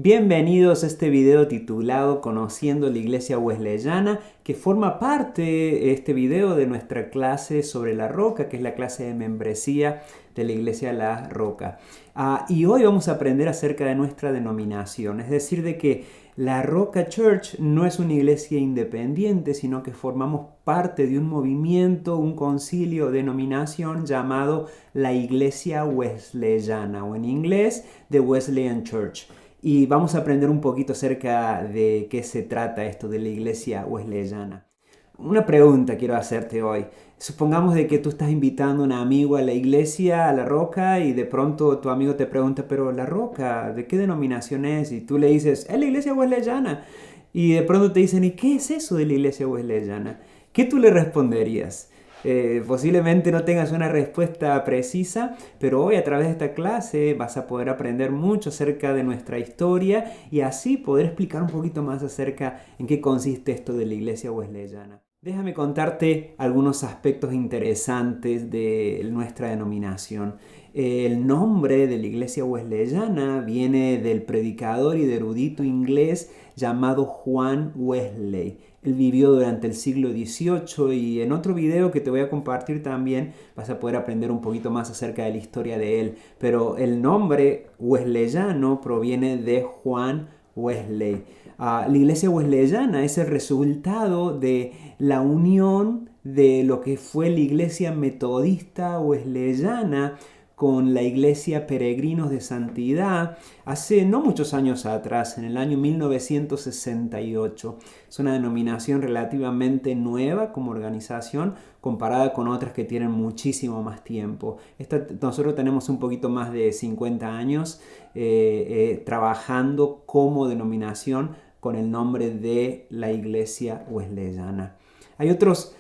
Bienvenidos a este video titulado Conociendo la Iglesia Wesleyana, que forma parte este video de nuestra clase sobre la Roca, que es la clase de membresía de la Iglesia La Roca. Y hoy vamos a aprender acerca de nuestra denominación, es decir, de que la Roca Church no es una iglesia independiente, sino que formamos parte de un movimiento, un concilio, denominación llamado la Iglesia Wesleyana, o en inglés, The Wesleyan Church. Y vamos a aprender un poquito acerca de qué se trata esto de la iglesia wesleyana. Una pregunta quiero hacerte hoy. Supongamos de que tú estás invitando a un amigo a la iglesia, a La Roca, y de pronto tu amigo te pregunta, pero La Roca, ¿de qué denominación es? Y tú le dices, es la iglesia wesleyana. Y de pronto te dicen, ¿y qué es eso de la iglesia wesleyana? ¿Qué tú le responderías? Posiblemente no tengas una respuesta precisa, pero hoy a través de esta clase vas a poder aprender mucho acerca de nuestra historia y así poder explicar un poquito más acerca en qué consiste esto de la iglesia wesleyana. Déjame contarte algunos aspectos interesantes de nuestra denominación. El nombre de la iglesia wesleyana viene del predicador y de erudito inglés llamado Juan Wesley. Él vivió durante el siglo XVIII y en otro video que te voy a compartir también vas a poder aprender un poquito más acerca de la historia de él. Pero el nombre wesleyano proviene de Juan Wesley. La iglesia wesleyana es el resultado de la unión de lo que fue la iglesia metodista wesleyana con la iglesia Peregrinos de Santidad hace no muchos años atrás, en el año 1968. Es una denominación relativamente nueva como organización comparada con otras que tienen muchísimo más tiempo. Nosotros tenemos un poquito más de 50 años trabajando como denominación con el nombre de la iglesia wesleyana. Hay otros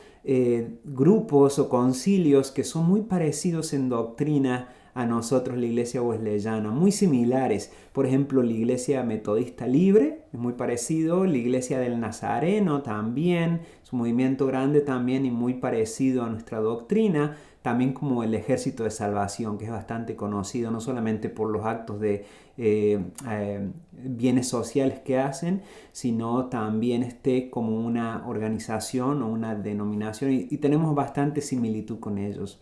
grupos o concilios que son muy parecidos en doctrina a nosotros, la iglesia wesleyana, muy similares. Por ejemplo, la iglesia metodista libre es muy parecido, la iglesia del Nazareno también, es un movimiento grande también y muy parecido a nuestra doctrina, también como el Ejército de Salvación, que es bastante conocido no solamente por los actos de bienes sociales que hacen, sino también como una organización o una denominación y tenemos bastante similitud con ellos.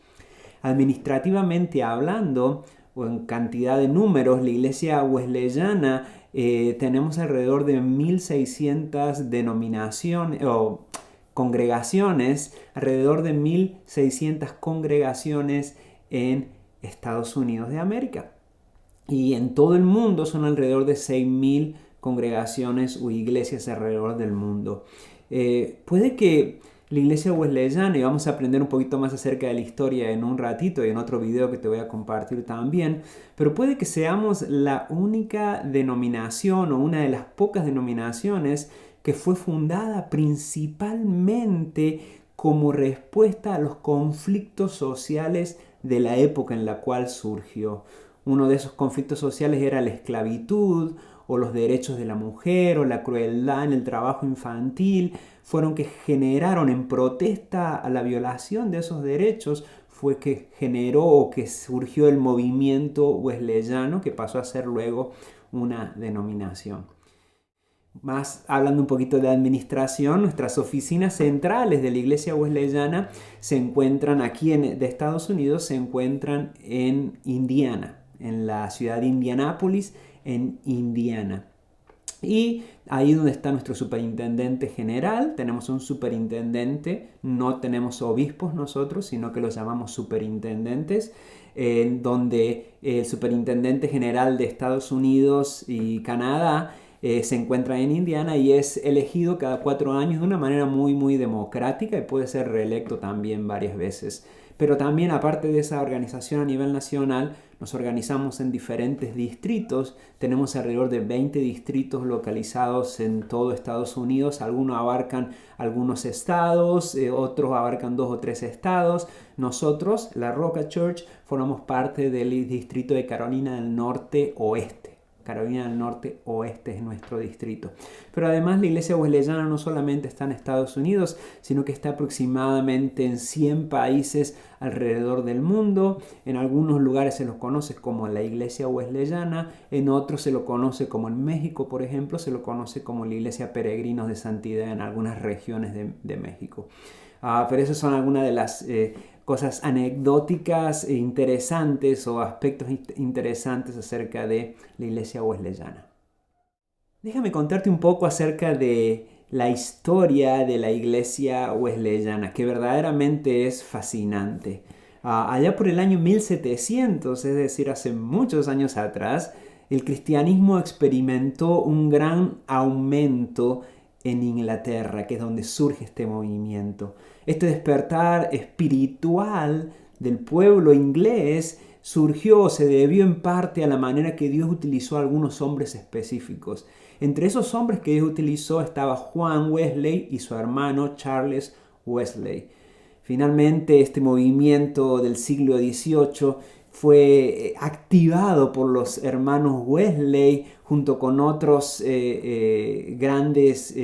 Administrativamente hablando, o en cantidad de números, la iglesia wesleyana tenemos alrededor de 1600 denominaciones o congregaciones, alrededor de 1600 congregaciones en Estados Unidos de América. Y en todo el mundo son alrededor de 6000 congregaciones o iglesias alrededor del mundo. Puede que la iglesia wesleyana, y vamos a aprender un poquito más acerca de la historia en un ratito y en otro video que te voy a compartir también, pero puede que seamos la única denominación o una de las pocas denominaciones que fue fundada principalmente como respuesta a los conflictos sociales de la época en la cual surgió. Uno de esos conflictos sociales era la esclavitud o los derechos de la mujer o la crueldad en el trabajo infantil. Fueron que generaron en protesta a la violación de esos derechos, fue que generó o que surgió el movimiento wesleyano que pasó a ser luego una denominación. Más hablando un poquito de administración, nuestras oficinas centrales de la iglesia wesleyana se encuentran aquí de Estados Unidos, se encuentran en Indiana, en la ciudad de Indianápolis, en Indiana. Y ahí donde está nuestro superintendente general, tenemos un superintendente, no tenemos obispos nosotros, sino que los llamamos superintendentes, donde el superintendente general de Estados Unidos y Canadá se encuentra en Indiana y es elegido cada 4 años de una manera muy democrática y puede ser reelecto también varias veces. Pero también, aparte de esa organización a nivel nacional, nos organizamos en diferentes distritos. Tenemos alrededor de 20 distritos localizados en todo Estados Unidos. Algunos abarcan algunos estados, otros abarcan 2 o 3 estados. Nosotros, la Roca Church, formamos parte del distrito de Carolina del Norte Oeste. Carolina del Norte Oeste es nuestro distrito. Pero además la iglesia wesleyana no solamente está en Estados Unidos, sino que está aproximadamente en 100 países alrededor del mundo. En algunos lugares se lo conoce como la iglesia wesleyana, en otros se lo conoce como en México, por ejemplo, se lo conoce como la iglesia Peregrinos de Santidad en algunas regiones de México. Pero esas son algunas de las cosas anecdóticas e interesantes o aspectos interesantes acerca de la iglesia wesleyana. Déjame contarte un poco acerca de la historia de la iglesia wesleyana, que verdaderamente es fascinante. Allá por el año 1700, es decir, hace muchos años atrás, el cristianismo experimentó un gran aumento en Inglaterra, que es donde surge este movimiento. Este despertar espiritual del pueblo inglés se debió en parte a la manera que Dios utilizó a algunos hombres específicos. Entre esos hombres que Dios utilizó estaba Juan Wesley y su hermano Charles Wesley. Finalmente, este movimiento del siglo XVIII fue activado por los hermanos Wesley junto con otros grandes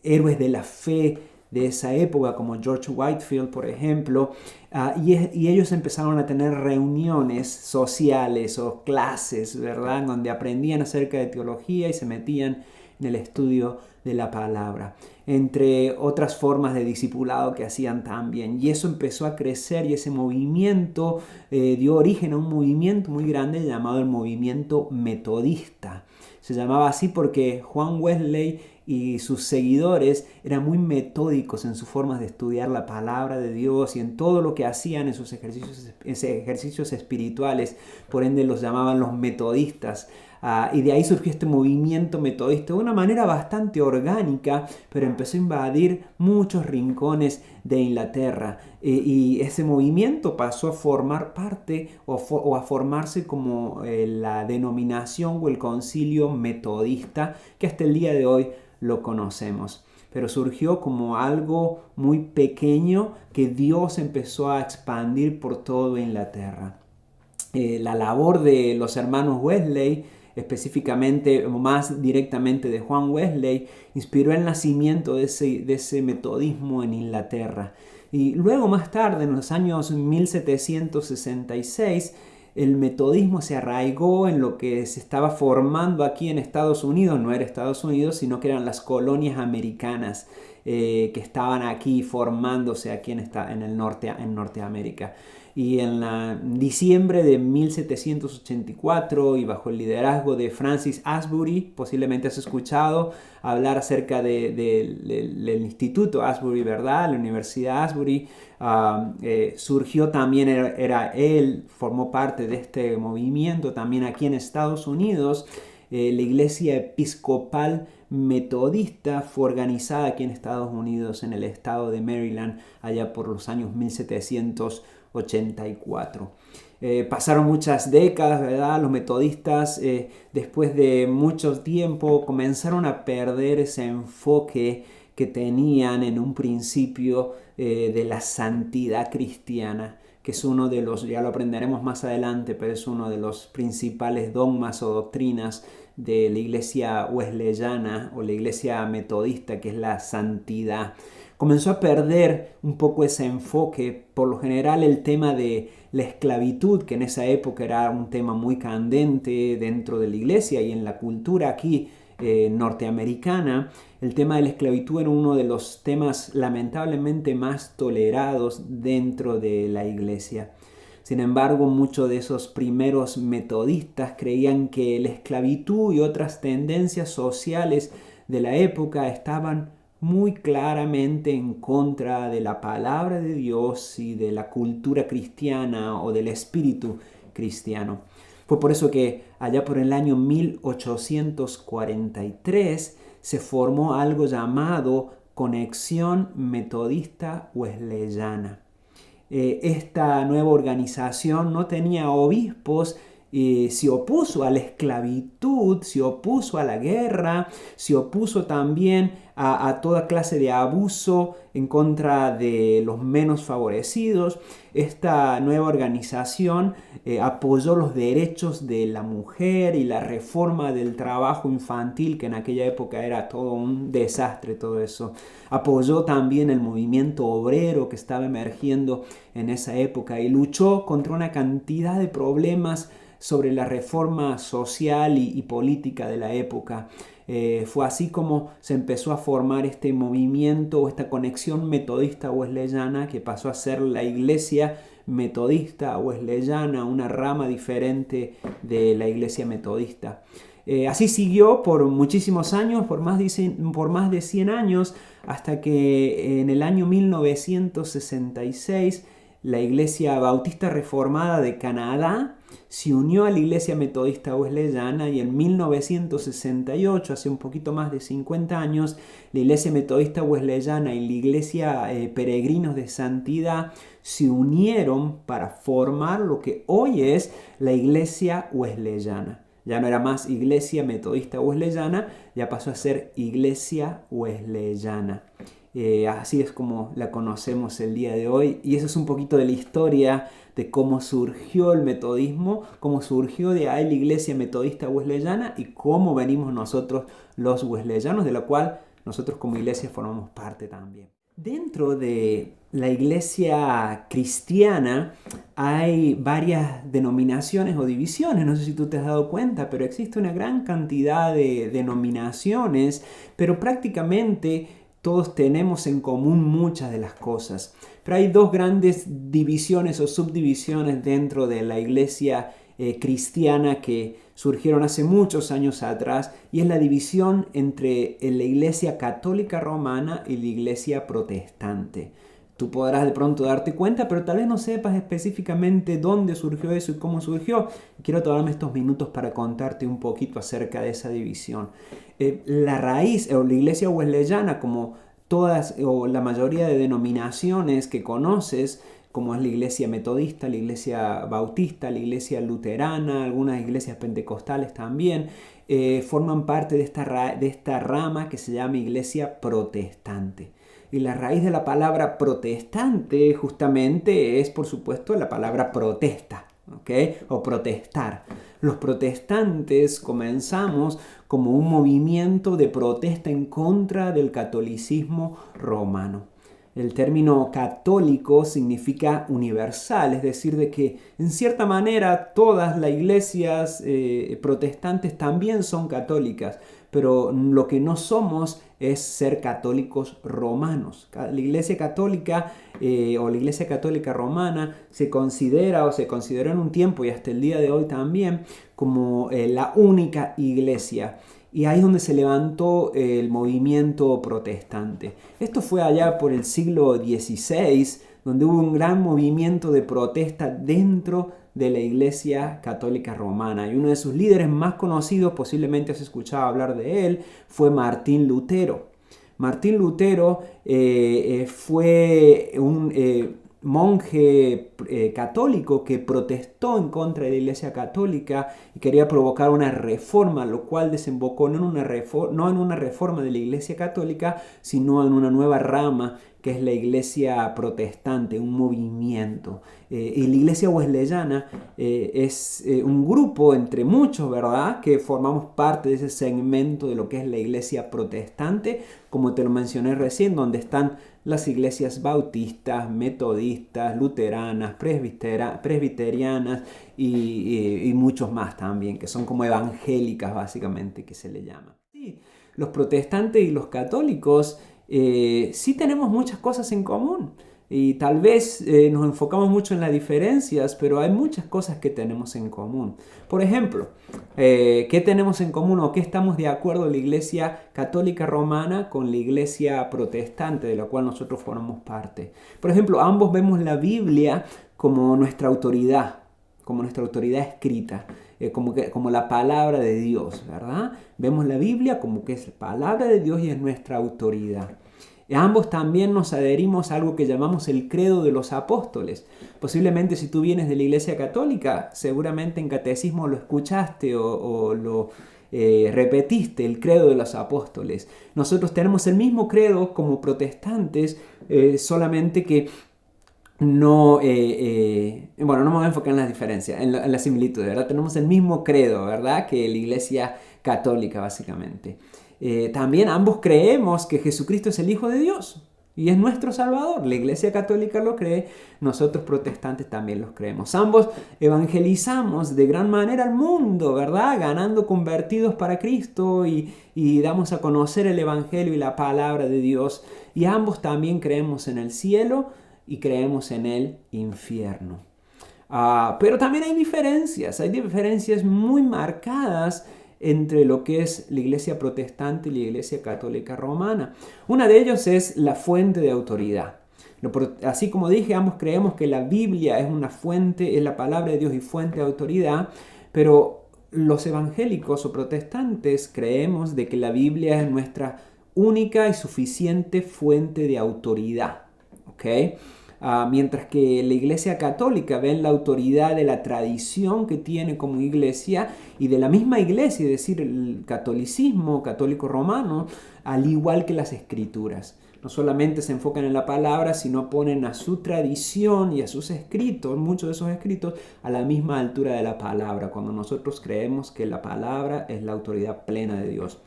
héroes de la fe de esa época, como George Whitefield, por ejemplo, y ellos empezaron a tener reuniones sociales o clases, ¿verdad?, donde aprendían acerca de teología y se metían en el estudio de la palabra, entre otras formas de discipulado que hacían también. Y eso empezó a crecer y ese movimiento dio origen a un movimiento muy grande llamado el movimiento metodista. Se llamaba así porque Juan Wesley y sus seguidores eran muy metódicos en sus formas de estudiar la palabra de Dios y en todo lo que hacían en sus ejercicios espirituales. Por ende los llamaban los metodistas. Y de ahí surgió este movimiento metodista de una manera bastante orgánica, pero empezó a invadir muchos rincones de Inglaterra. Y ese movimiento pasó a formar parte o a formarse como la denominación o el concilio metodista, que hasta el día de hoy lo conocemos. Pero surgió como algo muy pequeño que Dios empezó a expandir por toda Inglaterra. La labor de los hermanos Wesley, específicamente, más directamente de Juan Wesley, inspiró el nacimiento de ese metodismo en Inglaterra. Y luego, más tarde, en los años 1766, el metodismo se arraigó en lo que se estaba formando aquí en Estados Unidos. No era Estados Unidos, sino que eran las colonias americanas que estaban aquí formándose aquí en Norteamérica. Y en diciembre de 1784, y bajo el liderazgo de Francis Asbury, posiblemente has escuchado hablar acerca del Instituto Asbury, ¿verdad? La Universidad Asbury. Surgió también, él formó parte de este movimiento también aquí en Estados Unidos. La Iglesia Episcopal Metodista fue organizada aquí en Estados Unidos, en el estado de Maryland, allá por los años 1784. Pasaron muchas décadas, ¿verdad? Los metodistas, después de mucho tiempo, comenzaron a perder ese enfoque que tenían en un principio de la santidad cristiana, que es uno de los, ya lo aprenderemos más adelante, pero es uno de los principales dogmas o doctrinas de la iglesia wesleyana o la iglesia metodista, que es la santidad. Comenzó a perder un poco ese enfoque. Por lo general, el tema de la esclavitud, que en esa época era un tema muy candente dentro de la iglesia y en la cultura aquí norteamericana, el tema de la esclavitud era uno de los temas lamentablemente más tolerados dentro de la iglesia. Sin embargo, muchos de esos primeros metodistas creían que la esclavitud y otras tendencias sociales de la época estaban muy claramente en contra de la palabra de Dios y de la cultura cristiana o del espíritu cristiano. Fue por eso que allá por el año 1843 se formó algo llamado Conexión Metodista Wesleyana. Esta nueva organización no tenía obispos se opuso a la esclavitud, se opuso a la guerra, se opuso también a toda clase de abuso en contra de los menos favorecidos. Esta nueva organización apoyó los derechos de la mujer y la reforma del trabajo infantil, que en aquella época era todo un desastre, todo eso. Apoyó también el movimiento obrero que estaba emergiendo en esa época y luchó contra una cantidad de problemas sobre la reforma social y política de la época. Fue así como se empezó a formar este movimiento o esta conexión metodista wesleyana que pasó a ser la iglesia metodista wesleyana, una rama diferente de la iglesia metodista. Así siguió por muchísimos años, por más de 100 años, hasta que en el año 1966 la Iglesia Bautista Reformada de Canadá se unió a la Iglesia Metodista Wesleyana y en 1968, hace un poquito más de 50 años, la Iglesia Metodista Wesleyana y la Iglesia Peregrinos de Santidad se unieron para formar lo que hoy es la Iglesia Wesleyana. Ya no era más Iglesia Metodista Wesleyana, ya pasó a ser Iglesia Wesleyana. Así es como la conocemos el día de hoy, y eso es un poquito de la historia de cómo surgió el metodismo, cómo surgió de ahí la Iglesia Metodista Wesleyana y cómo venimos nosotros los wesleyanos, de la cual nosotros como iglesia formamos parte también. Dentro de la iglesia cristiana hay varias denominaciones o divisiones, no sé si tú te has dado cuenta, pero existe una gran cantidad de denominaciones, pero prácticamente todos tenemos en común muchas de las cosas. Pero hay dos grandes divisiones o subdivisiones dentro de la iglesia cristiana que surgieron hace muchos años atrás, y es la división entre la iglesia católica romana y la iglesia protestante. Tú podrás de pronto darte cuenta, pero tal vez no sepas específicamente dónde surgió eso y cómo surgió. Quiero tomarme estos minutos para contarte un poquito acerca de esa división. La raíz, o la iglesia wesleyana, como todas o la mayoría de denominaciones que conoces, como es la iglesia metodista, la iglesia bautista, la iglesia luterana, algunas iglesias pentecostales también, forman parte de esta rama que se llama iglesia protestante. Y la raíz de la palabra protestante justamente es, por supuesto, la palabra protesta, ¿okay? O protestar. Los protestantes comenzamos como un movimiento de protesta en contra del catolicismo romano. El término católico significa universal, es decir, de que en cierta manera todas las iglesias protestantes también son católicas, pero lo que no somos es ser católicos romanos. La iglesia católica o la iglesia católica romana se considera o se consideró en un tiempo y hasta el día de hoy también como la única iglesia. Y ahí es donde se levantó el movimiento protestante. Esto fue allá por el siglo XVI, donde hubo un gran movimiento de protesta dentro de la Iglesia Católica Romana. Y uno de sus líderes más conocidos, posiblemente has escuchado hablar de él, fue Martín Lutero. Martín Lutero fue un monje católico que protestó en contra de la Iglesia Católica y quería provocar una reforma, lo cual desembocó no en una reforma de la Iglesia Católica, sino en una nueva rama que es la Iglesia Protestante, un movimiento. Y la Iglesia Wesleyana es un grupo entre muchos, ¿verdad?, que formamos parte de ese segmento de lo que es la Iglesia Protestante, como te lo mencioné recién, donde están las iglesias bautistas, metodistas, luteranas, presbiterianas y muchos más también, que son como evangélicas básicamente, que se le llama. Sí, los protestantes y los católicos sí tenemos muchas cosas en común. Y tal vez nos enfocamos mucho en las diferencias, pero hay muchas cosas que tenemos en común. Por ejemplo, ¿qué tenemos en común o qué estamos de acuerdo la Iglesia Católica Romana con la Iglesia Protestante, de la cual nosotros formamos parte? Por ejemplo, ambos vemos la Biblia como nuestra autoridad escrita, como la palabra de Dios, ¿verdad? Vemos la Biblia como que es la palabra de Dios y es nuestra autoridad. Ambos también nos adherimos a algo que llamamos el credo de los apóstoles. Posiblemente si tú vienes de la Iglesia Católica, seguramente en catecismo lo escuchaste o lo repetiste, el credo de los apóstoles. Nosotros tenemos el mismo credo como protestantes, solamente que no, bueno, no me voy a enfocar en las diferencias, en la similitud, ¿verdad? Tenemos el mismo credo, ¿verdad? Que la Iglesia Católica, básicamente. También ambos creemos que Jesucristo es el Hijo de Dios y es nuestro Salvador. La Iglesia Católica lo cree, nosotros protestantes también lo creemos. Ambos evangelizamos de gran manera al mundo, ¿verdad? Ganando convertidos para Cristo y damos a conocer el Evangelio y la palabra de Dios. Y ambos también creemos en el cielo y creemos en el infierno. Pero también hay diferencias muy marcadas entre lo que es la Iglesia protestante y la Iglesia católica romana. Una de ellos es la fuente de autoridad. Así como dije, ambos creemos que la Biblia es una fuente, es la palabra de Dios y fuente de autoridad, pero los evangélicos o protestantes creemos de que la Biblia es nuestra única y suficiente fuente de autoridad. ¿Okay? Mientras que la Iglesia Católica ve en la autoridad de la tradición que tiene como iglesia y de la misma iglesia, es decir, el catolicismo católico romano, al igual que las escrituras. No solamente se enfocan en la palabra, sino ponen a su tradición y a sus escritos, muchos de esos escritos, a la misma altura de la palabra, cuando nosotros creemos que la palabra es la autoridad plena de Dios.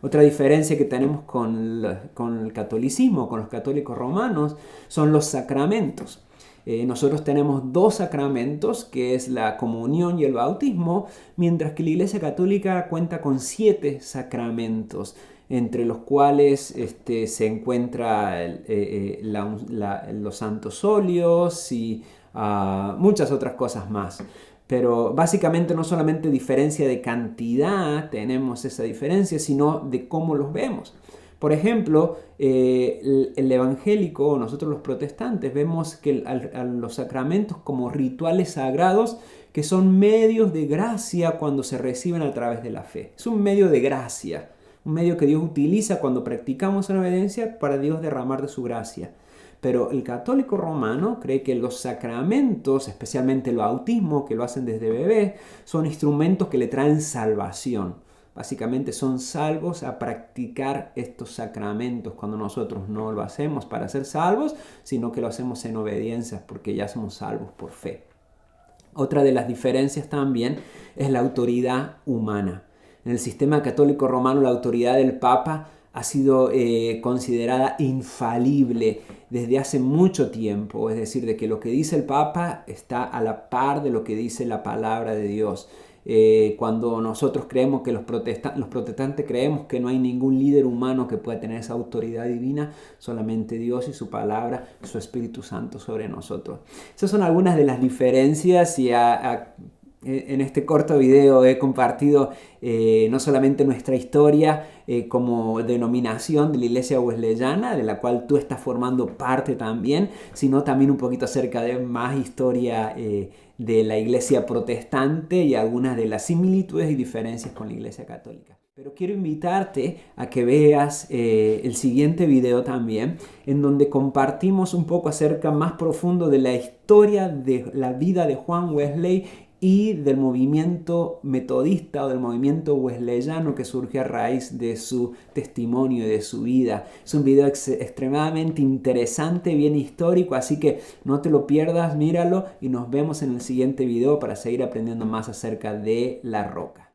Otra diferencia que tenemos con el catolicismo, con los católicos romanos, son los sacramentos. Nosotros tenemos 2 sacramentos, que es la comunión y el bautismo, mientras que la Iglesia Católica cuenta con 7 sacramentos, entre los cuales se encuentra los santos óleos y muchas otras cosas más. Pero básicamente no solamente diferencia de cantidad tenemos esa diferencia, sino de cómo los vemos. Por ejemplo, el evangélico, nosotros los protestantes, vemos que a los sacramentos como rituales sagrados que son medios de gracia cuando se reciben a través de la fe. Es un medio de gracia, un medio que Dios utiliza cuando practicamos en obediencia para Dios derramar de su gracia. Pero el católico romano cree que los sacramentos, especialmente el bautismo, que lo hacen desde bebé, son instrumentos que le traen salvación. Básicamente son salvos a practicar estos sacramentos cuando nosotros no lo hacemos para ser salvos, sino que lo hacemos en obediencia porque ya somos salvos por fe. Otra de las diferencias también es la autoridad humana. En el sistema católico romano la autoridad del Papa ha sido considerada infalible desde hace mucho tiempo, es decir, de que lo que dice el Papa está a la par de lo que dice la palabra de Dios. Cuando nosotros creemos que los protestantes creemos que no hay ningún líder humano que pueda tener esa autoridad divina, solamente Dios y su palabra, su Espíritu Santo sobre nosotros. Esas son algunas de las diferencias y en este corto video he compartido no solamente nuestra historia como denominación de la Iglesia Wesleyana, de la cual tú estás formando parte también, sino también un poquito acerca de más historia de la Iglesia protestante y algunas de las similitudes y diferencias con la Iglesia Católica. Pero quiero invitarte a que veas el siguiente video también, en donde compartimos un poco acerca más profundo de la historia de la vida de Juan Wesley y del movimiento metodista o del movimiento wesleyano que surge a raíz de su testimonio y de su vida. Es un video extremadamente interesante, bien histórico, así que no te lo pierdas, míralo y nos vemos en el siguiente video para seguir aprendiendo más acerca de la roca.